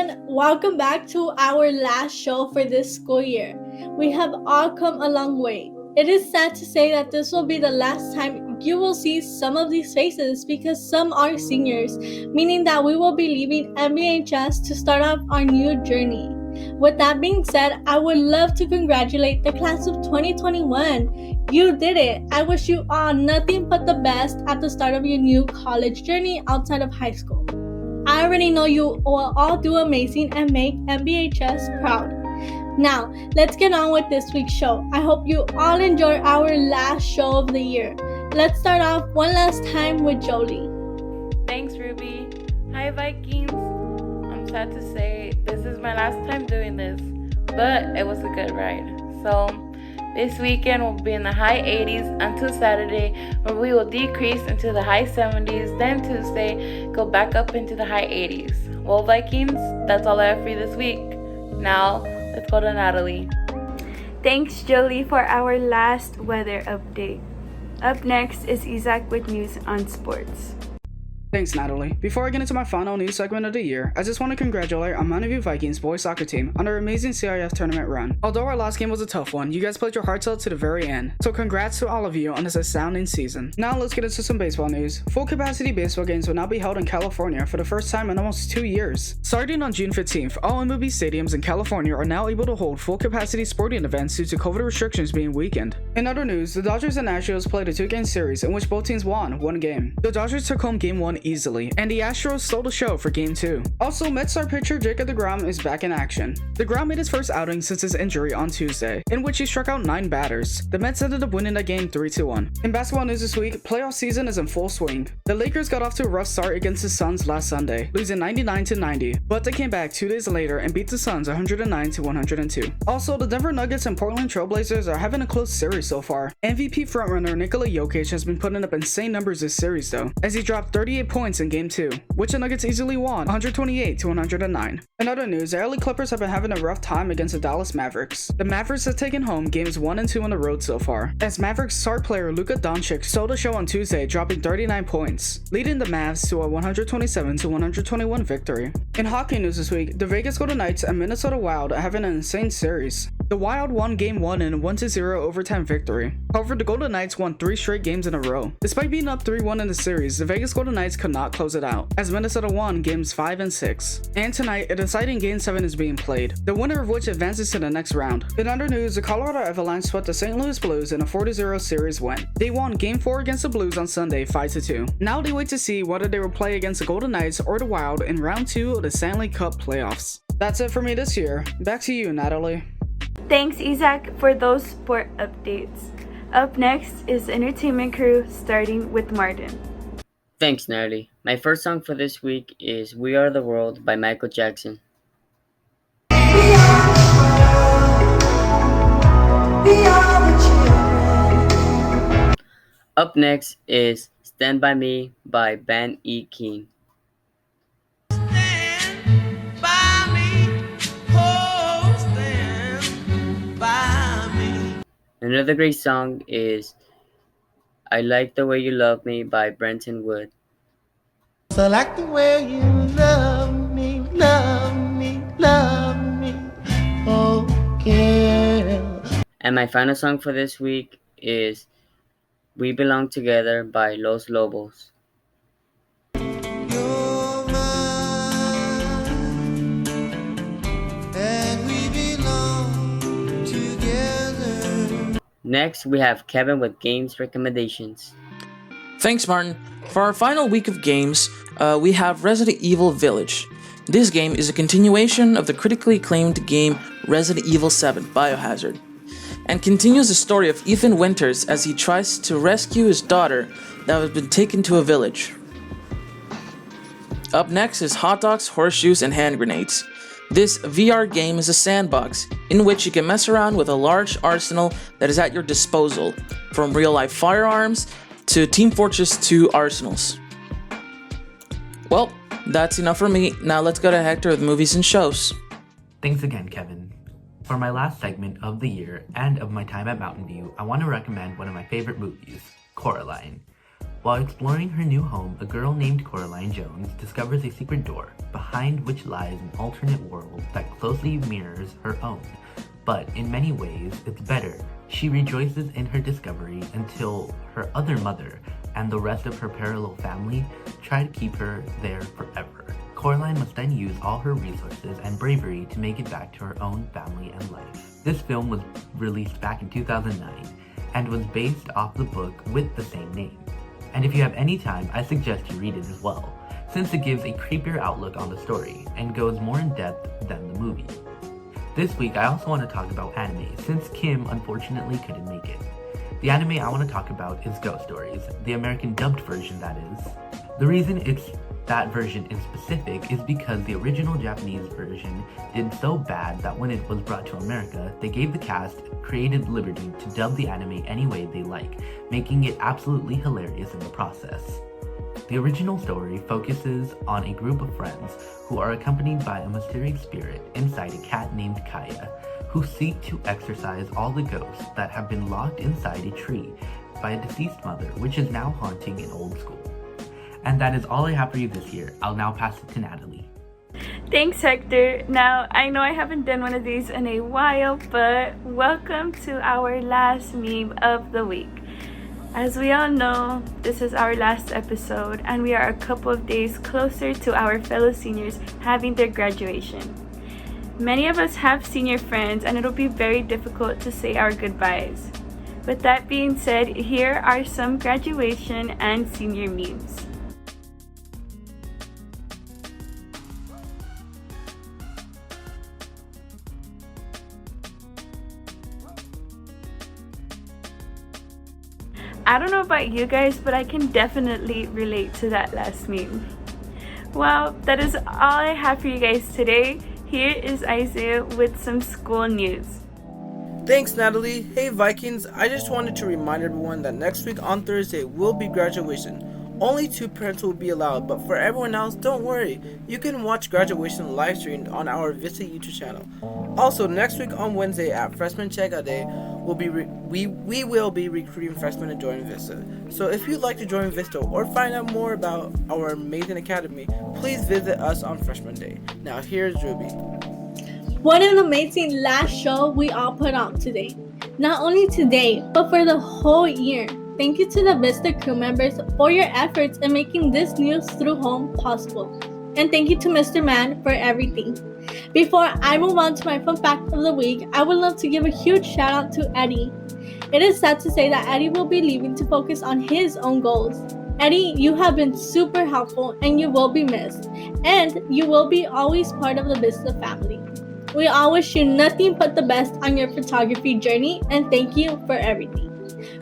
everyone! Welcome back to our last show for this school year. We have all come a long way. It is sad to say that this will be the last time you will see some of these faces because some are seniors, meaning that we will be leaving MBHS to start off our new journey. With that being said, I would love to congratulate the class of 2021. You did it! I wish you all nothing but the best at the start of your new college journey outside of high school. I already know you will all do amazing and make MBHS proud. Now, let's get on with this week's show. I hope you all enjoy our last show of the year. Let's start off one last time with Jolie. Thanks, Ruby. Hi, Vikings. I'm sad to say this is my last time doing this, but it was a good ride. So, this weekend will be in the high 80s until Saturday, where we will decrease into the high 70s. Then Tuesday, go back up into the high 80s. Well, Vikings, that's all I have for you this week. Now, let's go to Natalie. Thanks, Jolie, for our last weather update. Up next is Isaac with news on sports. Thanks, Natalie. Before I get into my final news segment of the year, I just want to congratulate our Mountain View Vikings boys soccer team on their amazing CIF tournament run. Although our last game was a tough one, you guys played your hearts out to the very end. So congrats to all of you on this astounding season. Now let's get into some baseball news. Full capacity baseball games will now be held in California for the first time in almost 2 years. Starting on June 15th, all MLB stadiums in California are now able to hold full capacity sporting events due to COVID restrictions being weakened. In other news, the Dodgers and Astros played a 2-game series in which both teams won one game. The Dodgers took home game 1 easily, and the Astros stole the show for Game 2. Also, Mets star pitcher Jacob deGrom is back in action. deGrom made his first outing since his injury on Tuesday, in which he struck out 9 batters. The Mets ended up winning that game 3-1. In basketball news this week, playoff season is in full swing. The Lakers got off to a rough start against the Suns last Sunday, losing 99-90, but they came back 2 days later and beat the Suns 109-102. Also, the Denver Nuggets and Portland Trail Blazers are having a close series so far. MVP frontrunner Nikola Jokic has been putting up insane numbers this series though, as he dropped 38 points in Game 2, which the Nuggets easily won 128-109. In other news, the LA Clippers have been having a rough time against the Dallas Mavericks. The Mavericks have taken home games 1 and 2 on the road so far, as Mavericks star player Luka Doncic stole the show on Tuesday, dropping 39 points, leading the Mavs to a 127-121 victory. In hockey news this week, the Vegas Golden Knights and Minnesota Wild are having an insane series. The Wild won Game 1 in a 1-0 overtime victory. However, the Golden Knights won 3 straight games in a row. Despite being up 3-1 in the series, the Vegas Golden Knights could not close it out, as Minnesota won Games 5 and 6. And tonight, a deciding Game 7 is being played, the winner of which advances to the next round. In other news, the Colorado Avalanche swept the St. Louis Blues in a 4-0 series win. They won Game 4 against the Blues on Sunday 5-2. Now they wait to see whether they will play against the Golden Knights or the Wild in round 2 of the Stanley Cup playoffs. That's it for me this year. Back to you, Natalie. Thanks, Isaac, for those sport updates. Up next is Entertainment Crew, starting with Martin. Thanks, Natalie. My first song for this week is We Are the World by Michael Jackson. Up next is Stand By Me by Ban E. King. Another great song is I Like the Way You Love Me by Brenton Wood. So like the way you love me, love me, love me, oh girl. And my final song for this week is We Belong Together by Los Lobos. You're mine, and we belong together. Next, we have Kevin with games recommendations. Thanks, Martin. For our final week of games, we have Resident Evil Village. This game is a continuation of the critically acclaimed game Resident Evil 7 Biohazard, and continues the story of Ethan Winters as he tries to rescue his daughter that has been taken to a village. Up next is Hot Dogs, Horseshoes, and Hand Grenades. This VR game is a sandbox in which you can mess around with a large arsenal that is at your disposal, from real-life firearms to Team Fortress 2 arsenals. Well, that's enough for me. Now let's go to Hector with movies and shows. Thanks again, Kevin. For my last segment of the year and of my time at Mountain View, I want to recommend one of my favorite movies, Coraline. While exploring her new home, a girl named Coraline Jones discovers a secret door, behind which lies an alternate world that closely mirrors her own. But in many ways, it's better. She rejoices in her discovery until her other mother and the rest of her parallel family try to keep her there forever. Coraline must then use all her resources and bravery to make it back to her own family and life. This film was released back in 2009 and was based off the book with the same name. And if you have any time, I suggest you read it as well, since it gives a creepier outlook on the story and goes more in depth than the movie. This week, I also want to talk about anime, since Kim unfortunately couldn't make it. The anime I want to talk about is Ghost Stories, the American dubbed version that is. The reason it's that version in specific is because the original Japanese version did so bad that when it was brought to America, they gave the cast creative liberty to dub the anime any way they like, making it absolutely hilarious in the process. The original story focuses on a group of friends who are accompanied by a mysterious spirit inside a cat named Kaya, who seek to exorcise all the ghosts that have been locked inside a tree by a deceased mother, which is now haunting an old school. And that is all I have for you this year. I'll now pass it to Natalie. Thanks, Hector. Now, I know I haven't done one of these in a while, but welcome to our last meme of the week. As we all know, this is our last episode, and we are a couple of days closer to our fellow seniors having their graduation. Many of us have senior friends, and it'll be very difficult to say our goodbyes. With that being said, here are some graduation and senior memes. I don't know about you guys, but I can definitely relate to that last meme. Well, that is all I have for you guys today. Here is Isaiah with some school news. Thanks, Natalie. Hey, Vikings. I just wanted to remind everyone that next week on Thursday will be graduation. Only 2 parents will be allowed, but for everyone else, don't worry. You can watch graduation live streamed on our VISTA YouTube channel. Also, next week on Wednesday at Freshman Checkout Day, we will be recruiting freshmen to join VISTA. So if you'd like to join VISTA or find out more about our amazing academy, please visit us on Freshman Day. Now here's Ruby. What an amazing last show we all put on today. Not only today, but for the whole year. Thank you to the VISTA crew members for your efforts in making this News Through Home possible. And thank you to Mr. Man for everything. Before I move on to my fun fact of the week, I would love to give a huge shout out to Eddie. It is sad to say that Eddie will be leaving to focus on his own goals. Eddie, you have been super helpful and you will be missed. And you will be always part of the VISTA family. We all wish you nothing but the best on your photography journey and thank you for everything.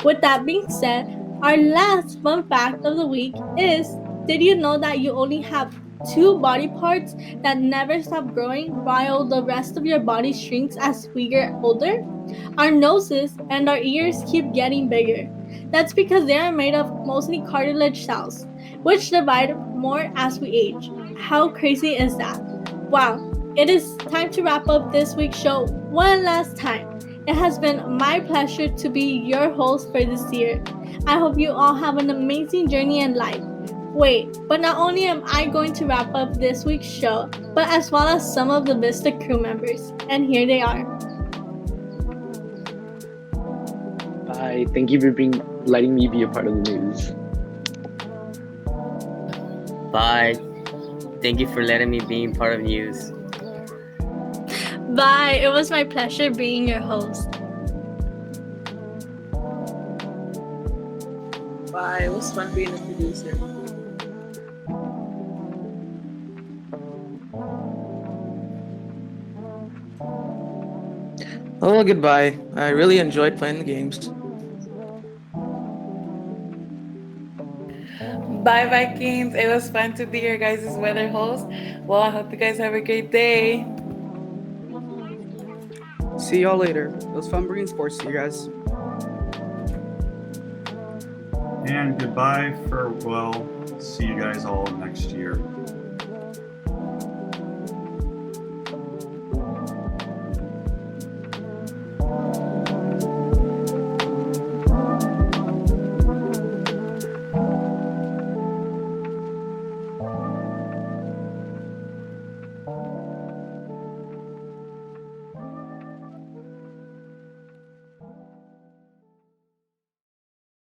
With that being said, our last fun fact of the week is, did you know that you only have 2 body parts that never stop growing while the rest of your body shrinks as we get older? Our noses and our ears keep getting bigger. That's because they are made of mostly cartilage cells, which divide more as we age. How crazy is that? Wow, it is time to wrap up this week's show one last time. It has been my pleasure to be your host for this year. I hope you all have an amazing journey in life. Wait, but not only am I going to wrap up this week's show, but as well as some of the VISTA crew members. And here they are. Bye. Thank you for letting me be a part of the news. Bye. Thank you for letting me be part of news. Bye. It was my pleasure being your host. Bye. It was fun being a producer. Oh, goodbye. I really enjoyed playing the games. Bye, Vikings. It was fun to be your guys' weather host. Well, I hope you guys have a great day. See y'all later. It was fun bringing sports to you guys. And goodbye, farewell. See you guys all next year.